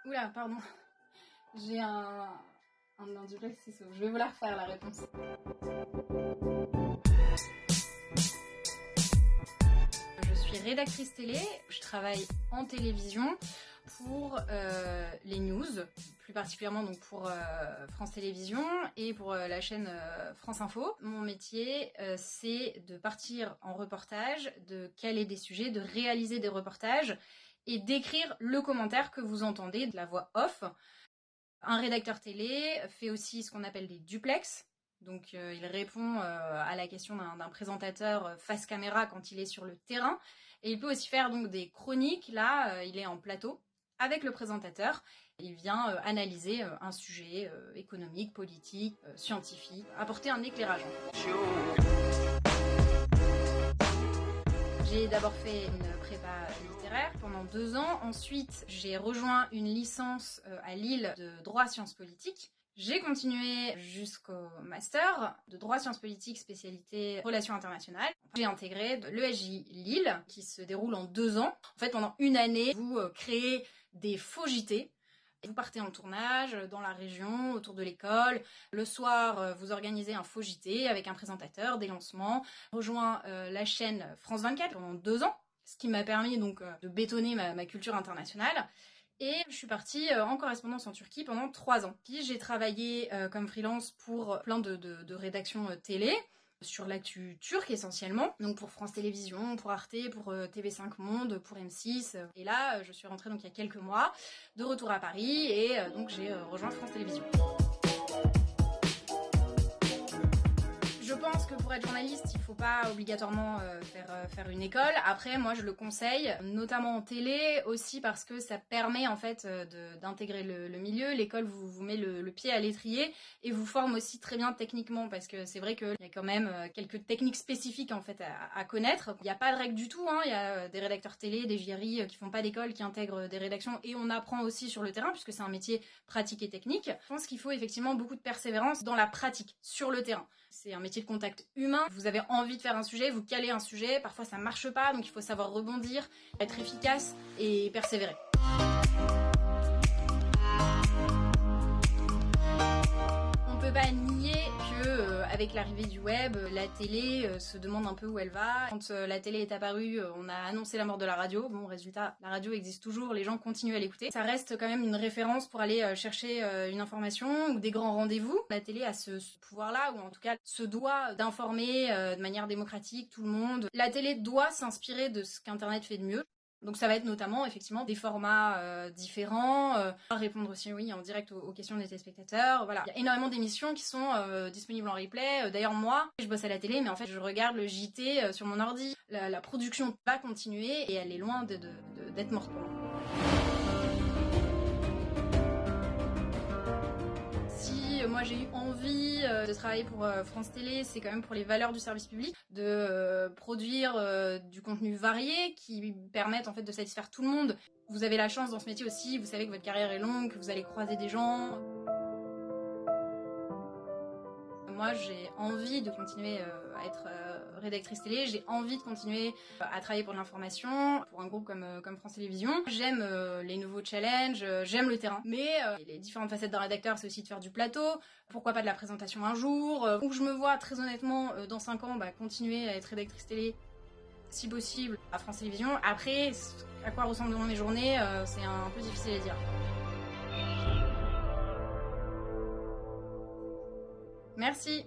Oula, pardon. J'ai un duplex, c'est ça. Je vais vous la refaire, la réponse. Je suis rédactrice télé. Je travaille en télévision pour les news, plus particulièrement donc pour France Télévisions et pour la chaîne France Info. Mon métier, c'est de partir en reportage, de caler des sujets, de réaliser des reportages et d'écrire le commentaire que vous entendez de la voix off. Un rédacteur télé fait aussi ce qu'on appelle des duplex. Donc il répond à la question d'un présentateur face caméra quand il est sur le terrain. Et il peut aussi faire donc des chroniques. Là, il est en plateau avec le présentateur. Il vient analyser un sujet économique, politique, scientifique, apporter un éclairage. J'ai d'abord fait une prépa littéraire pendant 2 ans. Ensuite, j'ai rejoint une licence à Lille de droit sciences politiques. J'ai continué jusqu'au master de droit sciences politiques, spécialité relations internationales. J'ai intégré l'ESJ Lille, qui se déroule en 2 ans. En fait, pendant une année, vous créez des faux JT. Vous partez en tournage dans la région, autour de l'école. Le soir, vous organisez un faux JT avec un présentateur, des lancements. Rejoins la chaîne France 24 pendant 2 ans, ce qui m'a permis donc de bétonner ma culture internationale. Et je suis partie en correspondance en Turquie pendant 3 ans. Puis j'ai travaillé comme freelance pour plein de rédactions télé, sur l'actu turque essentiellement, donc pour France Télévisions, pour Arte, pour TV5 Monde, pour M6. Et là, je suis rentrée donc il y a quelques mois, de retour à Paris, et donc j'ai rejoint France Télévisions. Je pense que pour être journaliste, il ne faut pas obligatoirement faire une école. Après, moi, je le conseille, notamment en télé, aussi parce que ça permet en fait d'intégrer le milieu. L'école vous met le pied à l'étrier et vous forme aussi très bien techniquement, parce que c'est vrai qu'il y a quand même quelques techniques spécifiques en fait à connaître. Il n'y a pas de règle du tout, hein. Il y a des rédacteurs télé, des JRI qui font pas d'école, qui intègrent des rédactions, et on apprend aussi sur le terrain puisque c'est un métier pratique et technique. Je pense qu'il faut effectivement beaucoup de persévérance dans la pratique, sur le terrain. C'est un métier de contact humain. Vous avez envie de faire un sujet, vous calez un sujet, parfois ça marche pas, donc il faut savoir rebondir, être efficace et persévérer. On peut pas nier que avec l'arrivée du web, la télé se demande un peu où elle va. Quand la télé est apparue, on a annoncé la mort de la radio. Bon, résultat, la radio existe toujours, les gens continuent à l'écouter. Ça reste quand même une référence pour aller chercher une information ou des grands rendez-vous. La télé a ce pouvoir-là, ou en tout cas se doit d'informer de manière démocratique tout le monde. La télé doit s'inspirer de ce qu'Internet fait de mieux. Donc ça va être notamment effectivement des formats différents, répondre aussi en direct aux questions des téléspectateurs. Voilà, il y a énormément d'émissions qui sont disponibles en replay. D'ailleurs moi, je bosse à la télé, mais en fait je regarde le JT sur mon ordi. La production va continuer et elle est loin d'être morte pour moi. Moi j'ai eu envie de travailler pour France Télé, c'est quand même pour les valeurs du service public, de produire du contenu varié qui permette en fait de satisfaire tout le monde. Vous avez la chance dans ce métier aussi, vous savez que votre carrière est longue, que vous allez croiser des gens. Moi j'ai envie de continuer à être rédactrice télé, j'ai envie de continuer à travailler pour l'information, pour un groupe comme France Télévisions. J'aime les nouveaux challenges, j'aime le terrain. Mais les différentes facettes d'un rédacteur, c'est aussi de faire du plateau, pourquoi pas de la présentation un jour, où je me vois très honnêtement dans 5 ans continuer à être rédactrice télé, si possible, à France Télévisions. Après, à quoi ressembleront mes journées, c'est un peu difficile à dire. Merci.